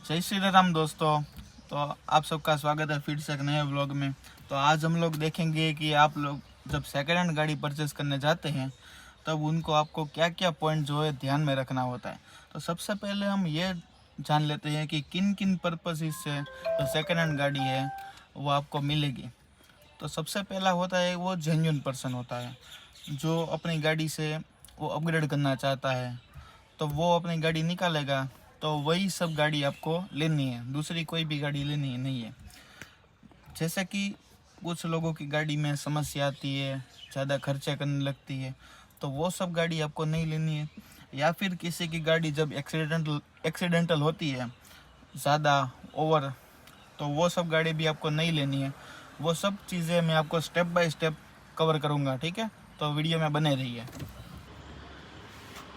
जय श्री राम दोस्तों। तो आप सबका स्वागत है फिर से एक नए व्लॉग में। तो आज हम लोग देखेंगे कि आप लोग जब सेकेंड हैंड गाड़ी परचेस करने जाते हैं तब उनको आपको क्या क्या पॉइंट जो है ध्यान में रखना होता है। तो सबसे पहले हम ये जान लेते हैं कि किन किन पर्पसेस से जो सेकेंड हैंड गाड़ी है वो आपको मिलेगी। तो सबसे पहला होता है वो जेन्युइन पर्सन होता है जो अपनी गाड़ी से वो अपग्रेड करना चाहता है, तो वो अपनी गाड़ी निकालेगा। तो वही सब गाड़ी आपको लेनी है, दूसरी कोई भी गाड़ी लेनी है नहीं है। जैसे कि कुछ लोगों की गाड़ी में समस्या आती है, ज़्यादा खर्चा करने लगती है, तो वो सब गाड़ी आपको नहीं लेनी है। या फिर किसी की गाड़ी जब एक्सीडेंटल होती है ज़्यादा ओवर, तो वो सब गाड़ी भी आपको नहीं लेनी है। वो सब चीज़ें मैं आपको स्टेप बाय स्टेप कवर करूँगा, ठीक है। तो वीडियो में बने रहिए।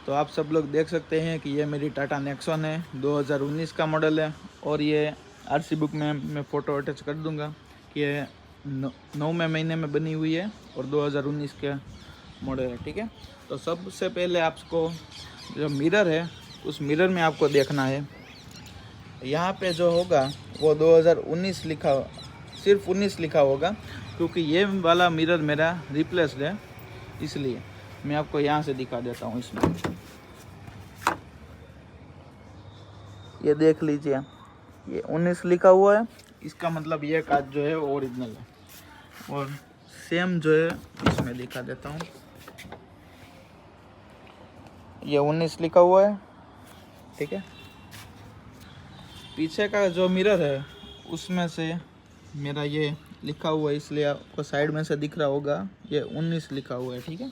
तो आप सब लोग देख सकते हैं कि ये मेरी टाटा नेक्सॉन है, 2019 का मॉडल है। और ये आरसी बुक में मैं फ़ोटो अटैच कर दूंगा कि ये 9वें महीने में बनी हुई है और 2019 के मॉडल है, ठीक है। तो सबसे पहले आपको जो मिरर है उस मिरर में आपको देखना है। यहाँ पे जो होगा वो 2019 लिखा, सिर्फ 19 लिखा होगा, क्योंकि ये वाला मिरर मेरा रिप्लेस्ड है, इसलिए मैं आपको यहाँ से दिखा देता हूँ। इसमें ये देख लीजिए, ये 19 लिखा हुआ है, इसका मतलब ये कांच जो है वो ओरिजिनल है। और सेम जो है इसमें दिखा देता हूँ, ये 19 लिखा हुआ है, ठीक है। पीछे का जो मिरर है उसमें से मेरा ये लिखा हुआ है, इसलिए आपको साइड में से दिख रहा होगा ये 19 लिखा हुआ है, ठीक है।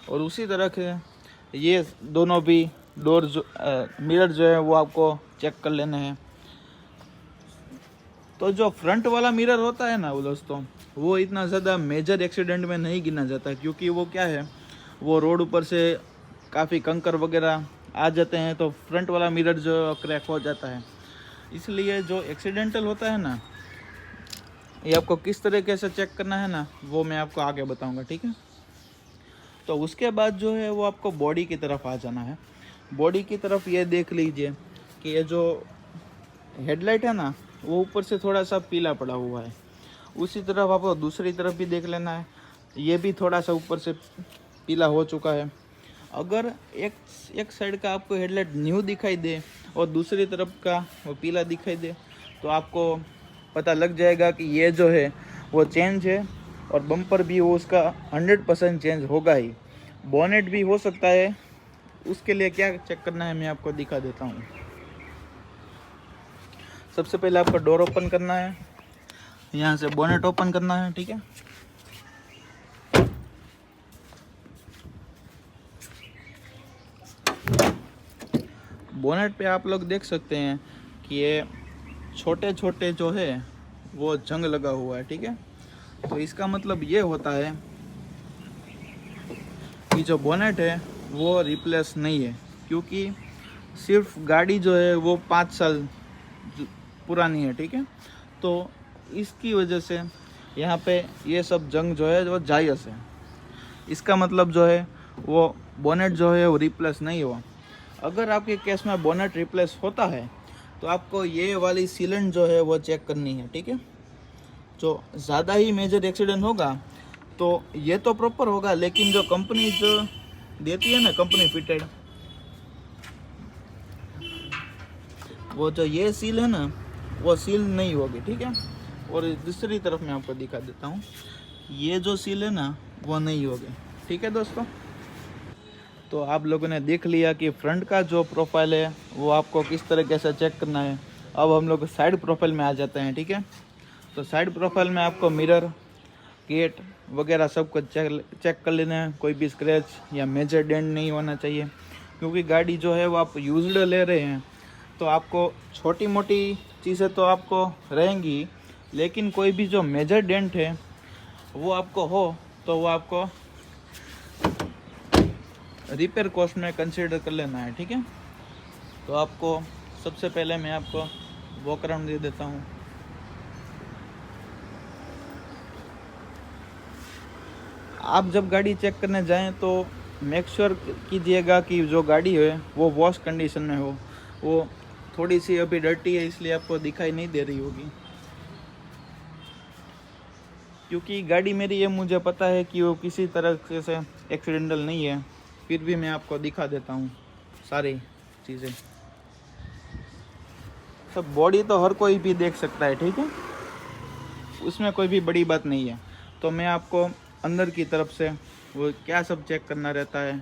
और उसी तरह के ये दोनों भी डोर जो मिरर जो है वो आपको चेक कर लेने हैं। तो जो फ्रंट वाला मिरर होता है ना वो दोस्तों, वो इतना ज़्यादा मेजर एक्सीडेंट में नहीं गिना जाता, क्योंकि वो क्या है, वो रोड ऊपर से काफ़ी कंकर वगैरह आ जाते हैं तो फ्रंट वाला मिरर जो क्रैक हो जाता है। इसलिए जो एक्सीडेंटल होता है ना, ये आपको किस तरीके से चेक करना है ना, वो मैं आपको आगे बताऊंगा, ठीक है। तो उसके बाद जो है वो आपको बॉडी की तरफ आ जाना है। बॉडी की तरफ ये देख लीजिए कि ये जो हेडलाइट है ना वो ऊपर से थोड़ा सा पीला पड़ा हुआ है। उसी तरफ आपको दूसरी तरफ भी देख लेना है, ये भी थोड़ा सा ऊपर से पीला हो चुका है। अगर एक साइड का आपको हेडलाइट न्यू दिखाई दे और दूसरी तरफ का वो पीला दिखाई दे, तो आपको पता लग जाएगा कि ये जो है वो चेंज है। और बम्पर भी वो उसका 100% चेंज होगा ही। बोनेट भी हो सकता है, उसके लिए क्या चेक करना है मैं आपको दिखा देता हूँ। सबसे पहले आपको डोर ओपन करना है, यहाँ से बोनेट ओपन करना है, ठीक है। बोनेट पे आप लोग देख सकते हैं कि ये छोटे छोटे जो है वो जंग लगा हुआ है, ठीक है। तो इसका मतलब ये होता है कि जो बोनेट है वो रिप्लेस नहीं है, क्योंकि सिर्फ गाड़ी जो है वो 5 साल पुरानी है, ठीक है। तो इसकी वजह से यहाँ पे ये सब जंग जो है वो जायज़ है। इसका मतलब जो है वो बोनेट जो है वो रिप्लेस नहीं हुआ। अगर आपके केस में बोनेट रिप्लेस होता है तो आपको ये वाली सीलेंट जो है वो चेक करनी है, ठीक है। जो ज़्यादा ही मेजर एक्सीडेंट होगा तो ये तो प्रॉपर होगा, लेकिन जो कंपनी जो देती है ना कंपनी फिटेड, वो जो ये सील है ना वो सील नहीं होगी, ठीक है। और दूसरी तरफ मैं आपको दिखा देता हूँ, ये जो सील है ना वो नहीं होगी, ठीक है दोस्तों। तो आप लोगों ने देख लिया कि फ्रंट का जो प्रोफाइल है वो आपको किस तरीके से चेक करना है। अब हम लोग साइड प्रोफाइल में आ जाते हैं, ठीक है। तो साइड प्रोफाइल में आपको मिरर, गेट वगैरह सब कुछ चेक कर लेना है। कोई भी स्क्रैच या मेजर डेंट नहीं होना चाहिए, क्योंकि गाड़ी जो है वो आप यूज्ड ले रहे हैं, तो आपको छोटी मोटी चीज़ें तो आपको रहेंगी, लेकिन कोई भी जो मेजर डेंट है वो आपको हो तो वो आपको रिपेयर कॉस्ट में कंसिडर कर लेना है, ठीक है। तो आपको सबसे पहले मैं आपको वॉक अराउंड दे देता हूँ। आप जब गाड़ी चेक करने जाएं तो मेक श्योर कीजिएगा कि जो गाड़ी है वो वॉश कंडीशन में हो, वो थोड़ी सी अभी डर्टी है इसलिए आपको दिखाई नहीं दे रही होगी, क्योंकि गाड़ी मेरी है, मुझे पता है कि वो किसी तरह से एक्सीडेंटल नहीं है। फिर भी मैं आपको दिखा देता हूँ सारी चीज़ें। सब बॉडी तो हर कोई भी देख सकता है, ठीक है, उसमें कोई भी बड़ी बात नहीं है। तो मैं आपको अंदर की तरफ से वो क्या सब चेक करना रहता है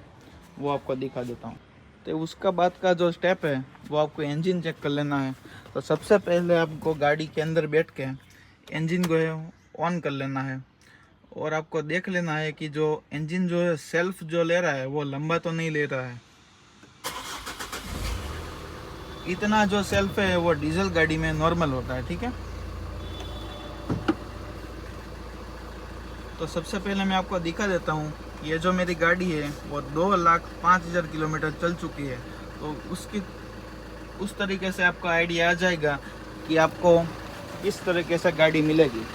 वो आपको दिखा देता हूँ। तो उसका बाद का जो स्टेप है वो आपको इंजन चेक कर लेना है। तो सबसे पहले आपको गाड़ी के अंदर बैठ के इंजन को है ऑन कर लेना है, और आपको देख लेना है कि जो इंजन जो है सेल्फ जो ले रहा है वो लंबा तो नहीं ले रहा है। इतना जो सेल्फ है वो डीजल गाड़ी में नॉर्मल होता है, ठीक है। तो सबसे पहले मैं आपको दिखा देता हूँ, ये जो मेरी गाड़ी है वो 2,05,000 किलोमीटर चल चुकी है। तो उसकी उस तरीके से आपको आइडिया आ जाएगा कि आपको किस तरीके से गाड़ी मिलेगी।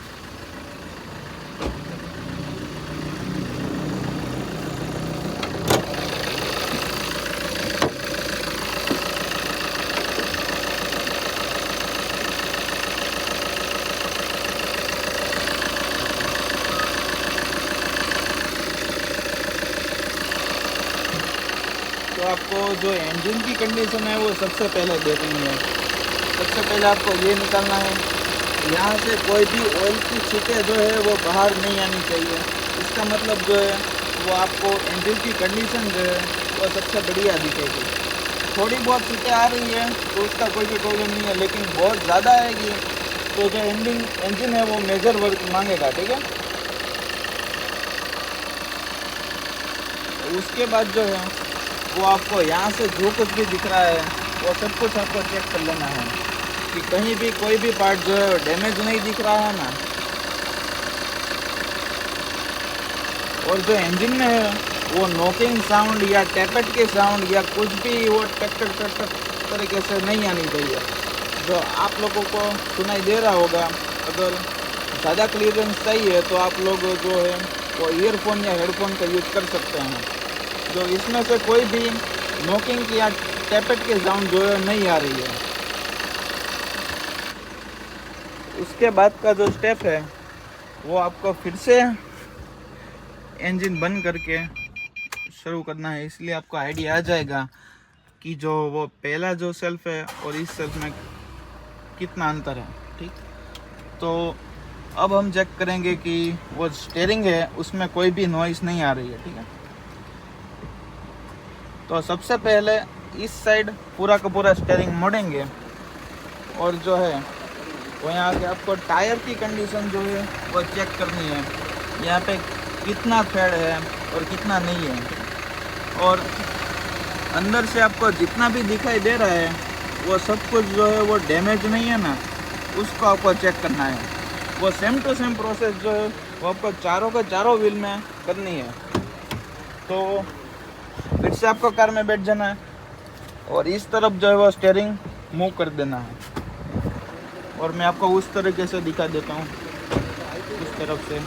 तो आपको जो इंजन की कंडीशन है वो सबसे पहले देखनी है। सबसे पहले आपको ये निकालना है, यहाँ से कोई भी ऑयल की छींटे जो है वो बाहर नहीं आनी चाहिए। इसका मतलब जो है वो आपको इंजन की कंडीशन जो है वो सबसे बढ़िया दिखेगी। थोड़ी बहुत छींटे आ रही है तो उसका कोई भी प्रॉब्लम नहीं है, लेकिन बहुत ज़्यादा आएगी तो जो इंजन है वो मेजर वर्क मांगेगा, ठीक है। उसके बाद जो है वो आपको यहाँ से जो कुछ भी दिख रहा है वो सब कुछ आपको चेक कर लेना है कि कहीं भी कोई भी पार्ट जो है डैमेज नहीं दिख रहा है ना। और जो इंजन में है वो नॉकिंग साउंड या टैपेट के साउंड या कुछ भी वो टक टक टक टक तरीके से नहीं आनी चाहिए। जो आप लोगों को सुनाई दे रहा होगा, अगर ज़्यादा क्लियरेंस चाहिए तो आप लोग जो है वो ईयरफोन या हेडफोन का यूज़ कर सकते हैं। जो इसमें से कोई भी नॉकिंग या टैपेट के साउंड जो है नहीं आ रही है। उसके बाद का जो स्टेप है वो आपको फिर से इंजन बंद करके शुरू करना है, इसलिए आपको आइडिया आ जाएगा कि जो वो पहला जो सेल्फ है और इस सेल्फ में कितना अंतर है, ठीक। तो अब हम चेक करेंगे कि वो स्टीयरिंग है उसमें कोई भी नॉइस नहीं आ रही है, ठीक है। तो सबसे पहले इस साइड पूरा का पूरा स्टीयरिंग मोड़ेंगे, और जो है वो यहाँ के आपको टायर की कंडीशन जो है वो चेक करनी है, यहाँ पे कितना फेड है और कितना नहीं है। और अंदर से आपको जितना भी दिखाई दे रहा है वो सब कुछ जो है वो डैमेज नहीं है ना, उसको आपको चेक करना है। वो सेम टू सेम प्रोसेस जो है वो आपको चारों के चारों व्हील में करनी है। तो फिर से आपको कार में बैठ जाना है और इस तरफ जो है वो स्टीयरिंग मूव कर देना है, और मैं आपको उस तरीके से दिखा देता हूँ, इस तरफ से।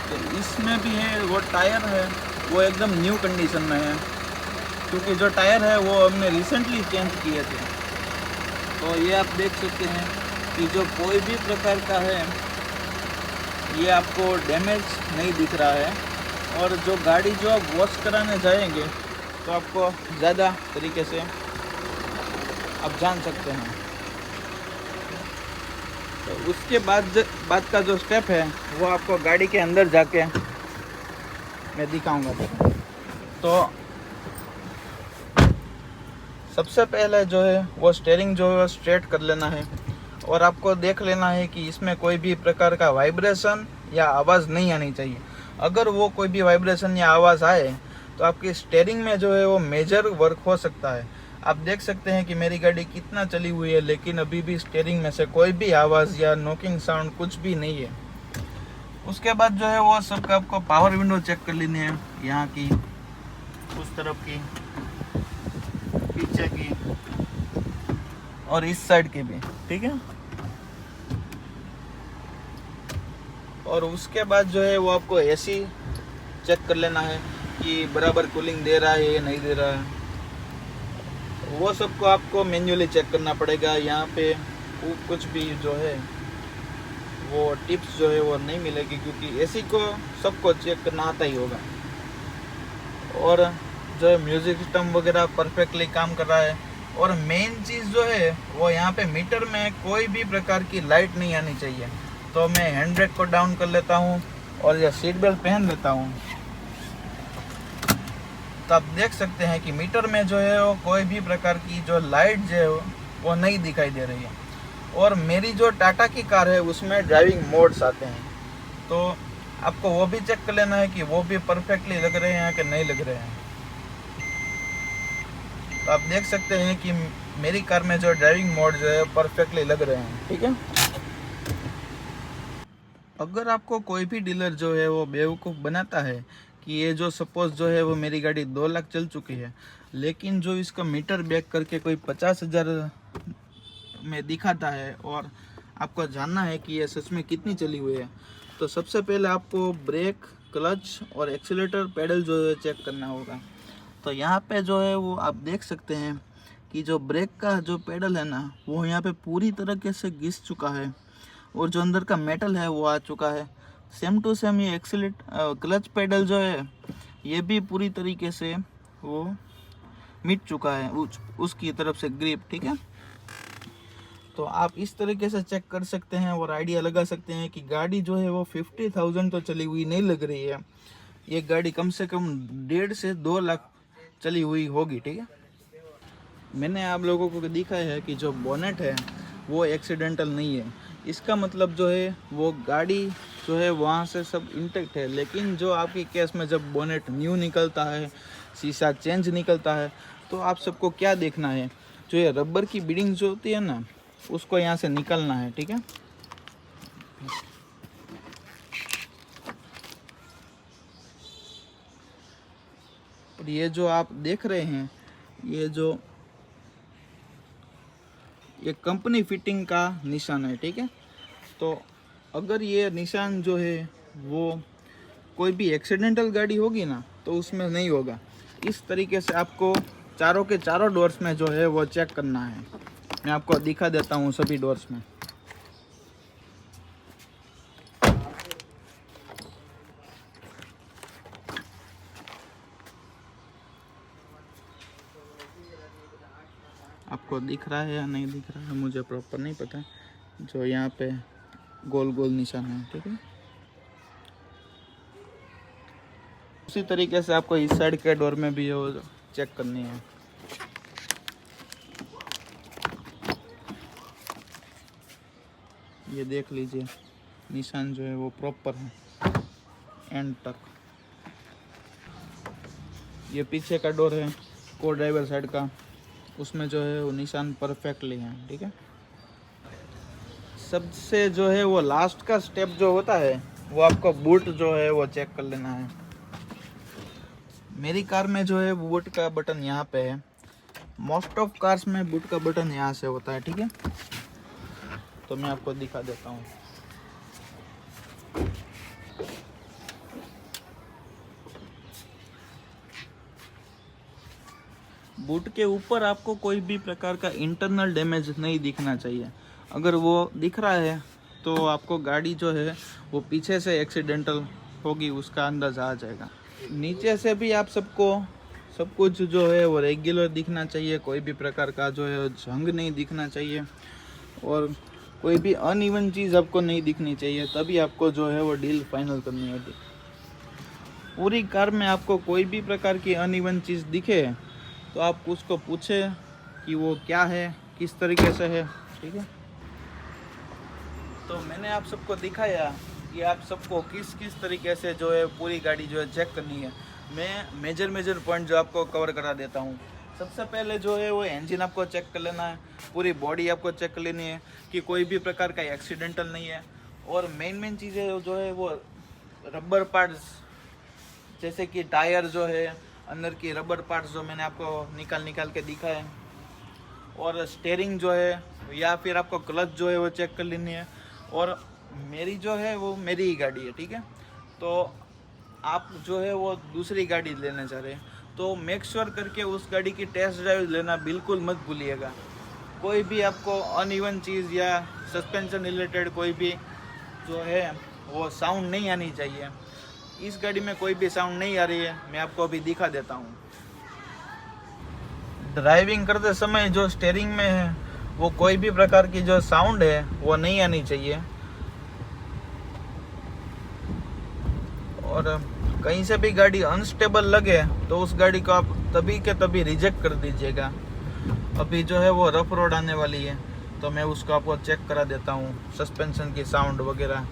तो इसमें भी है वो टायर है वो एकदम न्यू कंडीशन में है, क्योंकि जो टायर है वो हमने रिसेंटली चेंज किए थे। तो ये आप देख सकते हैं कि जो कोई भी प्रकार का है ये आपको डैमेज नहीं दिख रहा है। और जो गाड़ी जो आप वॉश कराने जाएंगे तो आपको ज़्यादा तरीके से आप जान सकते हैं। तो उसके बाद का जो स्टेप है वो आपको गाड़ी के अंदर जाके मैं दिखाऊंगा। तो सबसे पहले जो है वो स्टीयरिंग जो है स्ट्रेट कर लेना है, और आपको देख लेना है कि इसमें कोई भी प्रकार का वाइब्रेशन या आवाज़ नहीं आनी चाहिए। अगर वो कोई भी वाइब्रेशन या आवाज़ आए तो आपकी स्टीयरिंग में जो है वो मेजर वर्क हो सकता है। आप देख सकते हैं कि मेरी गाड़ी कितना चली हुई है, लेकिन अभी भी स्टीयरिंग में से कोई भी आवाज़ या नॉकिंग साउंड कुछ भी नहीं है। उसके बाद जो है वो सबका आपको पावर विंडो चेक कर लेनी है, यहाँ की, उस तरफ की, पीछे की और इस साइड की भी, ठीक है। और उसके बाद जो है वो आपको एसी चेक कर लेना है कि बराबर कूलिंग दे रहा है या नहीं दे रहा है। वो सबको आपको मैन्युअली चेक करना पड़ेगा। यहाँ पे कुछ भी जो है वो टिप्स जो है वो नहीं मिलेगी, क्योंकि एसी को सबको चेक करना आता ही होगा। और जो है म्यूज़िक सिस्टम वगैरह परफेक्टली काम कर रहा है। और मेन चीज़ जो है वो यहाँ पे मीटर में कोई भी प्रकार की लाइट नहीं आनी चाहिए। तो मैं हैंड ब्रेक को डाउन कर लेता हूँ और यह सीट बेल्ट पहन लेता हूँ। तो आप देख सकते हैं कि मीटर में जो है वो कोई भी प्रकार की जो लाइट जो है वो नहीं दिखाई दे रही है। और मेरी जो टाटा की कार है उसमें ड्राइविंग मोड्स आते हैं, तो आपको वो भी चेक कर लेना है कि वो भी परफेक्टली लग रहे हैं कि नहीं लग रहे हैं। तो आप देख सकते हैं कि मेरी कार में जो ड्राइविंग मोड जो है परफेक्टली लग रहे हैं। ठीक है। अगर आपको कोई भी डीलर जो है वो बेवकूफ़ बनाता है कि ये जो सपोज़ जो है वो मेरी गाड़ी 2 लाख चल चुकी है, लेकिन जो इसका मीटर बैक करके कोई 50,000 में दिखाता है और आपको जानना है कि ये सच में कितनी चली हुई है, तो सबसे पहले आपको ब्रेक, क्लच और एक्सीलेटर पेडल जो है चेक करना होगा। तो यहाँ पे जो है वो आप देख सकते हैं कि जो ब्रेक का जो पेडल है ना, वो यहाँ पे पूरी तरीके से घिस चुका है और जो अंदर का मेटल है वो आ चुका है। सेम टू सेम ये क्लच पेडल जो है ये भी पूरी तरीके से वो मिट चुका है उसकी तरफ से ग्रिप। ठीक है। तो आप इस तरीके से चेक कर सकते हैं और आइडिया लगा सकते हैं कि गाड़ी जो है वो 50,000 तो चली हुई नहीं लग रही है। ये गाड़ी कम से कम 1.5 से 2 लाख चली हुई होगी। ठीक है। मैंने आप लोगों को दिखाया है कि जो बोनेट है वो एक्सीडेंटल नहीं है। इसका मतलब जो है वो गाड़ी जो है वहाँ से सब इंटेक्ट है, लेकिन जो आपके केस में जब बोनेट न्यू निकलता है, शीशा चेंज निकलता है, तो आप सबको क्या देखना है, जो ये रबर की बीडिंग जो होती है ना, उसको यहाँ से निकलना है। ठीक है। और ये जो आप देख रहे हैं ये कंपनी फिटिंग का निशान है। ठीक है। तो अगर ये निशान जो है वो कोई भी एक्सीडेंटल गाड़ी होगी ना तो उसमें नहीं होगा। इस तरीके से आपको चारों के चारों डोर्स में जो है वो चेक करना है। मैं आपको दिखा देता हूँ सभी डोर्स में। आपको दिख रहा है या नहीं दिख रहा है मुझे प्रॉपर नहीं पता। जो यहाँ पे गोल गोल निशान है। ठीक है। उसी तरीके से आपको इस साइड के डोर में भी वो चेक करनी है। ये देख लीजिए निशान जो है वो प्रॉपर है एंड तक। ये पीछे का डोर है को ड्राइवर साइड का, उसमें जो है वो निशान परफेक्टली है। ठीक है। सबसे जो है वो लास्ट का स्टेप जो होता है वो आपको बूट जो है वो चेक कर लेना है। मेरी कार में जो है बूट का बटन यहाँ पे है। मोस्ट ऑफ कार्स में बूट का बटन यहाँ से होता है। ठीक है। तो मैं आपको दिखा देता हूँ। बूट के ऊपर आपको कोई भी प्रकार का इंटरनल डैमेज नहीं दिखना चाहिए। अगर वो दिख रहा है तो आपको गाड़ी जो है वो पीछे से एक्सीडेंटल होगी, उसका अंदाज़ा आ जाएगा। नीचे से भी आप सबको सब कुछ जो है वो रेगुलर दिखना चाहिए। कोई भी प्रकार का जो है जंग नहीं दिखना चाहिए और कोई भी अनइवन चीज़ आपको नहीं दिखनी चाहिए। तभी आपको जो है वो डील फाइनल करनी होगी। पूरी कार में आपको कोई भी प्रकार की अनइवन चीज़ दिखे तो आप उसको पूछें कि वो क्या है, किस तरीके से है। ठीक है। तो मैंने आप सबको दिखाया कि आप सबको किस किस तरीके से जो है पूरी गाड़ी जो है चेक करनी है। मैं मेजर पॉइंट जो आपको कवर करा देता हूँ। सबसे पहले जो है वो इंजन आपको चेक कर लेना है, पूरी बॉडी आपको चेक कर लेनी है कि कोई भी प्रकार का एक्सीडेंटल नहीं है। और मेन चीज़ें जो है वो रबर पार्ट्स, जैसे कि टायर जो है, अंदर की रबर पार्ट्स जो मैंने आपको निकाल के दिखा है, और स्टीयरिंग जो है या फिर आपको क्लच जो है वो चेक कर लेनी है। और मेरी जो है वो मेरी ही गाड़ी है। ठीक है। तो आप जो है वो दूसरी गाड़ी लेने जा रहे हैं तो तो मेक श्योर करके उस गाड़ी की टेस्ट ड्राइव लेना बिल्कुल मत भूलिएगा। कोई भी आपको अनइवन चीज़ या सस्पेंशन रिलेटेड कोई भी जो है वो साउंड नहीं आनी चाहिए। इस गाड़ी में कोई भी साउंड नहीं आ रही है, मैं आपको अभी दिखा देता हूँ। ड्राइविंग करते समय जो स्टीयरिंग में है वो कोई भी प्रकार की जो साउंड है वो नहीं आनी चाहिए, और कहीं से भी गाड़ी अनस्टेबल लगे तो उस गाड़ी को आप तभी के तभी रिजेक्ट कर दीजिएगा। अभी जो है वो रफ रोड आने वाली है, तो मैं उसको आपको चेक करा देता हूँ, सस्पेंशन की साउंड वगैरह।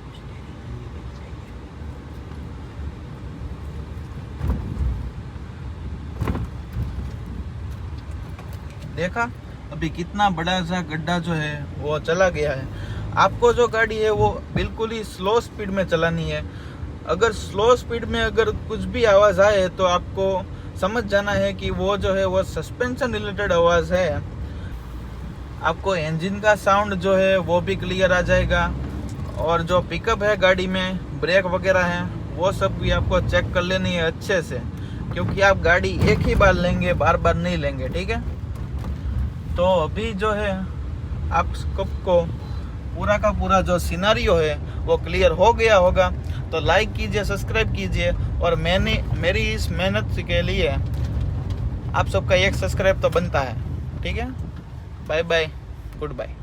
देखा अभी कितना बड़ा सा गड्ढा जो है वो चला गया है। आपको जो गाड़ी है वो बिल्कुल ही स्लो स्पीड में चलानी है। अगर स्लो स्पीड में अगर कुछ भी आवाज़ आए तो आपको समझ जाना है कि वो जो है वो सस्पेंशन रिलेटेड आवाज़ है। आपको इंजन का साउंड जो है वो भी क्लियर आ जाएगा, और जो पिकअप है गाड़ी में, ब्रेक वगैरह है, वो सब भी आपको चेक कर लेनी है अच्छे से, क्योंकि आप गाड़ी एक ही बार लेंगे, बार बार नहीं लेंगे, ठीक है। तो अभी जो है आप सबको पूरा का पूरा जो सिनारियो है वो क्लियर हो गया होगा। तो लाइक कीजिए, सब्सक्राइब कीजिए, और मेरी इस मेहनत के लिए आप सबका एक सब्सक्राइब तो बनता है, ठीक है। Bye bye, good bye.